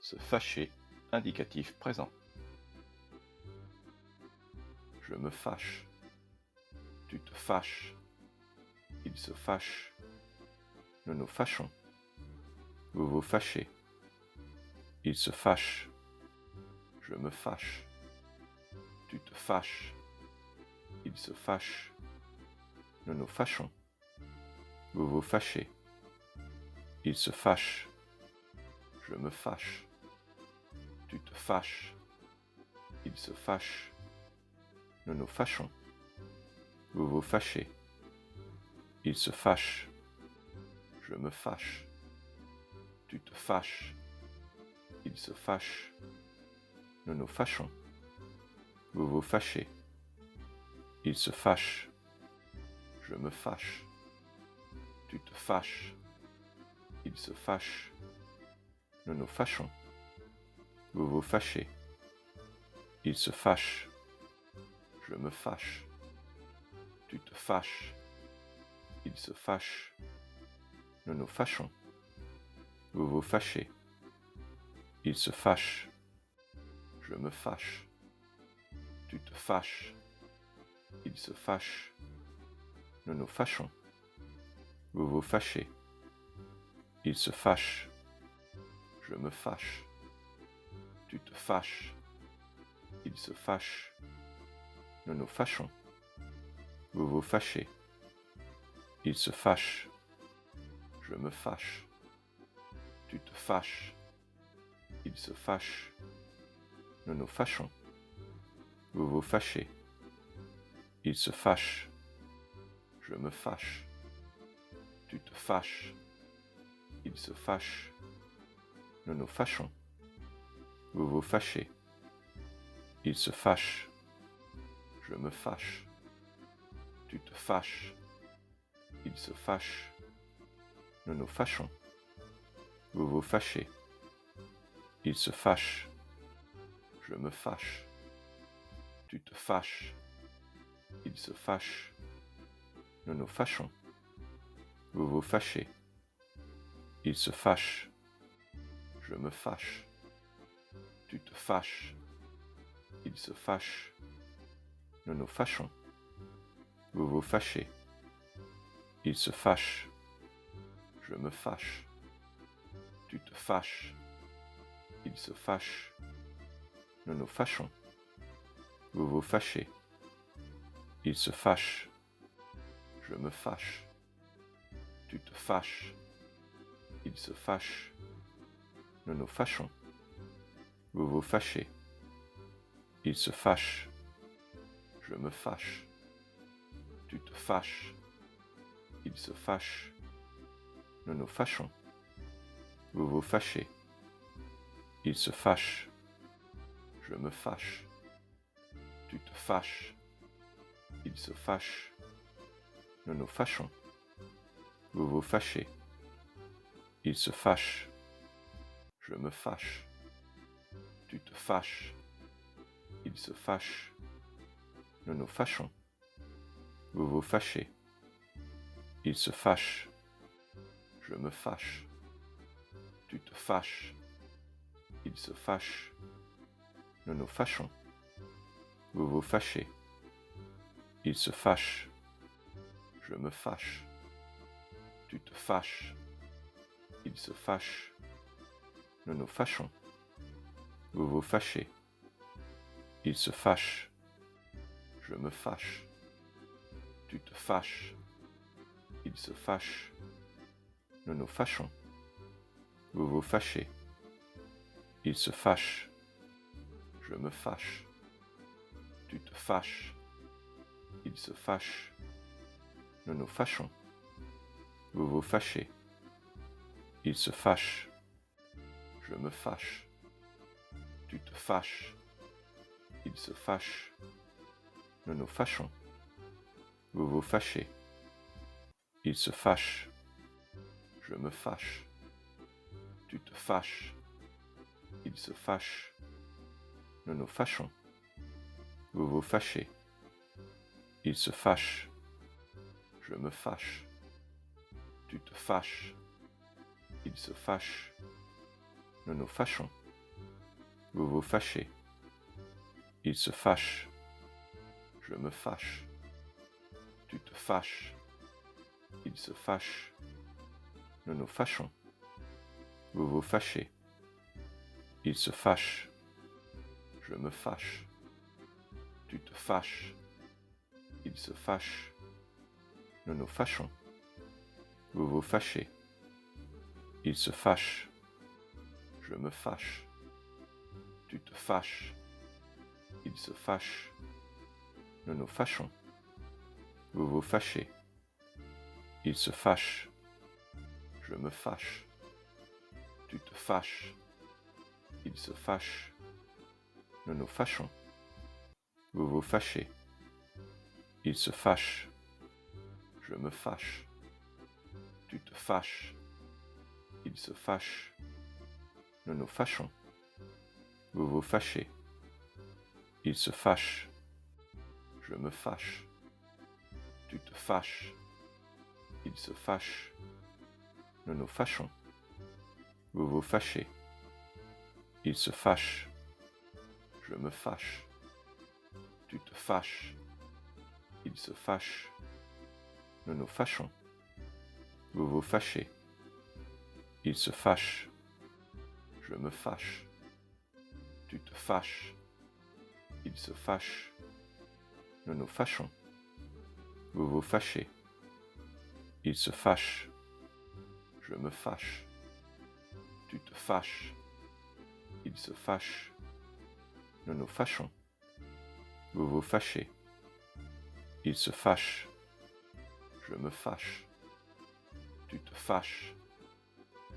Se fâcher, indicatif présent. Je me fâche. Tu te fâches. Il se fâche. Nous nous fâchons. Vous vous fâchez. Il se fâche. Je me fâche. Tu te fâches. Il se fâche. Nous nous fâchons. Vous vous fâchez. Il se fâche. Je me fâche. Tu te fâches. Il se fâche. Nous nous fâchons. Vous vous fâchez. Il se fâche. Je me fâche. Tu te fâches. Il se fâche. Nous nous fâchons. Vous vous fâchez. Il se fâche. Je me fâche. Tu te fâches. Il se fâche. Nous nous fâchons. Vous vous fâchez. Il se fâche. Je me fâche. Tu te fâches. Il se fâche. Nous nous fâchons. Vous vous fâchez. Il se fâche. Je me fâche. Tu te fâches. Il se fâche. Nous nous fâchons. Vous vous fâchez. Il se fâche. Je me fâche. Tu te fâches. Il se fâche. Nous nous fâchons. Vous vous fâchez. Il se fâche. Je me fâche. Tu te fâches. Il se fâche. Nous nous fâchons. Vous vous fâchez. Il se fâche. Je me fâche. Tu te fâches. Il se fâche. Nous nous fâchons. Vous vous fâchez. Il se fâche. Je me fâche. Tu te fâches. Il se fâche. Nous nous fâchons. Vous vous fâchez. Il se fâche. Je me fâche. Tu te fâches. Il se fâche. Nous nous fâchons. Vous vous fâchez. Il se fâche. Je me fâche. Tu te fâches. Il se fâche. Nous nous fâchons. Vous vous fâchez. Il se fâche. Je me fâche. Tu te fâches. Il se fâche. Nous nous fâchons. Vous vous fâchez. Il se fâche. Je me fâche. Tu te fâches. Il se fâche. Nous nous fâchons. Vous vous fâchez. Il se fâche. Je me fâche. Tu te fâches. Il se fâche. Nous nous fâchons. Vous vous fâchez. Il se fâche. Je me fâche. Tu te fâches. Il se fâche. Nous nous fâchons. Vous vous fâchez. Il se fâche. Je me fâche. Tu te fâches. Il se fâche. Nous nous fâchons. Vous vous fâchez. Il se fâche. Je me fâche. Tu te fâches. Il se fâche. Nous nous fâchons. Vous vous fâchez. Il se fâche. Je me fâche. Tu te fâches. Il se fâche. Nous nous fâchons. Vous vous fâchez. Il se fâche. Je me fâche. Tu te fâches. Il se fâche. Nous nous fâchons. Vous vous fâchez. Il se fâche. Je me fâche. Tu te fâches. Il se fâche. Nous nous fâchons. Vous vous fâchez. Il se fâche. Je me fâche. Tu te fâches. Il se fâche. Nous nous fâchons. Vous vous fâchez. Il se fâche. Je me fâche. Tu te fâches. Il se fâche. Nous nous fâchons. Vous vous fâchez. Il se fâche. Je me fâche. Tu te fâches. Il se fâche. Nous nous fâchons. vous vous fâchez. Il se fâche, je me fâche. Tu te fâches, il se fâche. Nous nous fâchons, vous vous fâchez. Il se fâche, je me fâche. Tu te fâches, il se fâche. Nous nous fâchons, vous vous fâchez. Il se fâche, je me fâche. Tu te fâches, il se fâche. Nous nous fâchons, vous vous fâchez. Il se fâche, je me fâche. Tu te fâches, il se fâche. Nous nous fâchons, vous vous fâchez. Il se fâche, je me fâche. Tu te fâches, il se fâche. Nous nous fâchons, vous vous fâchez. Il se fâche, je me fâche. Tu te fâches, il se fâche. Nous nous fâchons, vous vous fâchez. Il se fâche, je me fâche. Tu te fâches, il se fâche. Nous nous fâchons, vous vous fâchez. Il se fâche, je me fâche. Tu te fâches, il se fâche. Nous nous fâchons, vous vous fâchez. Il se fâche, je me fâche. Tu te fâches, il se fâche. Nous nous fâchons, vous vous fâchez. Il se fâche, je me fâche. Tu te fâches,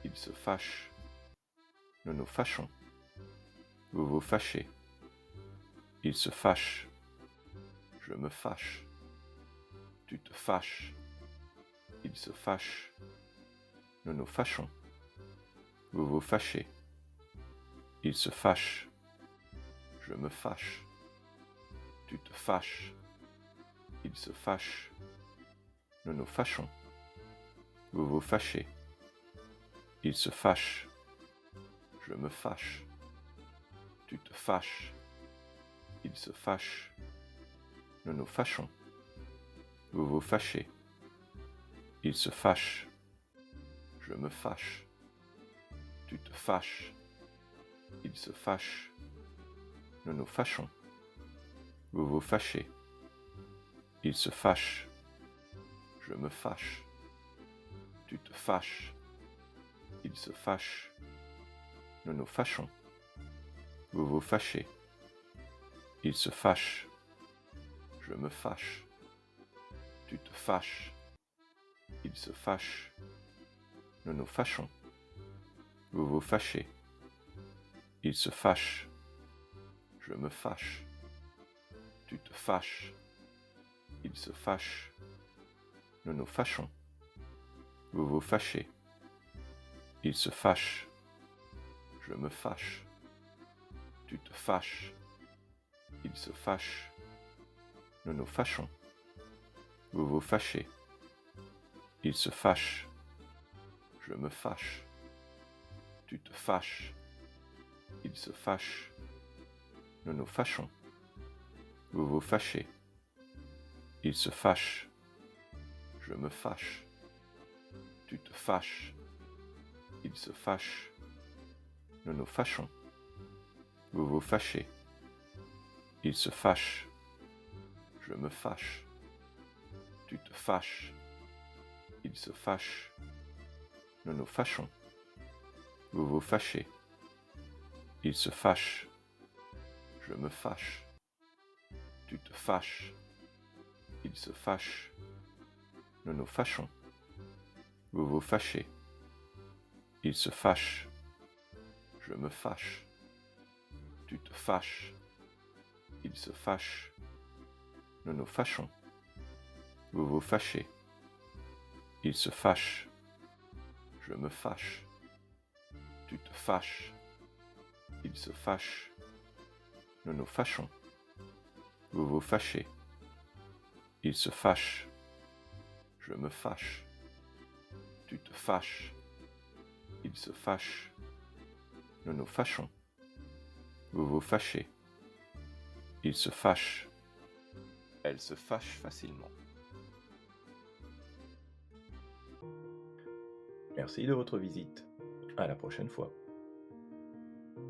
il se fâche. Nous nous fâchons, vous vous fâchez. Il se fâche, je me fâche. Tu te fâches, il se fâche. Nous nous fâchons, vous vous fâchez. Il se fâche, je me fâche. Tu te fâches, il se fâche. Nous nous fâchons, vous vous fâchez. Il se fâche, je me fâche. Tu te fâches, il se fâche. Nous nous fâchons, vous vous fâchez. Il se fâche, je me fâche. Tu te fâches, il se fâche. Nous nous fâchons, vous vous fâchez. Il se fâche, je me fâche. Tu te fâches, il se fâche. Nous nous fâchons, vous vous fâchez. Il se fâche, je me fâche. Tu te fâches, il se fâche. Nous nous fâchons, vous vous fâchez. Il se fâche, je me fâche. Tu te fâches, il se fâche. Nous nous fâchons, vous vous fâchez. Il se fâche, je me fâche. Tu te fâches, il se fâche. Nous nous fâchons, vous vous fâchez. Il se fâche, je me fâche. Tu te fâches, il se fâche. Nous nous fâchons, vous vous fâchez. Il se fâche, je me fâche. Tu te fâches, il se fâche. Nous nous fâchons, vous vous fâchez. Il se fâche, je me fâche. Tu te fâches, il se fâche. Nous nous fâchons, vous vous fâchez. Il se fâche, je me fâche. Tu te fâches, il se fâche. Nous nous fâchons, vous vous fâchez. Il se fâche, je me fâche. Tu te fâches, il se fâche. Nous nous fâchons, vous vous fâchez. Il se fâche, je me fâche. Tu te fâches, il se fâche. Nous nous fâchons, vous vous fâchez. Il se fâche, je me fâche. Tu te fâches, il se fâche. Nous nous fâchons, Vous vous fâchez. Il se fâche. Elle se fâche facilement. Merci de votre visite. À la prochaine fois.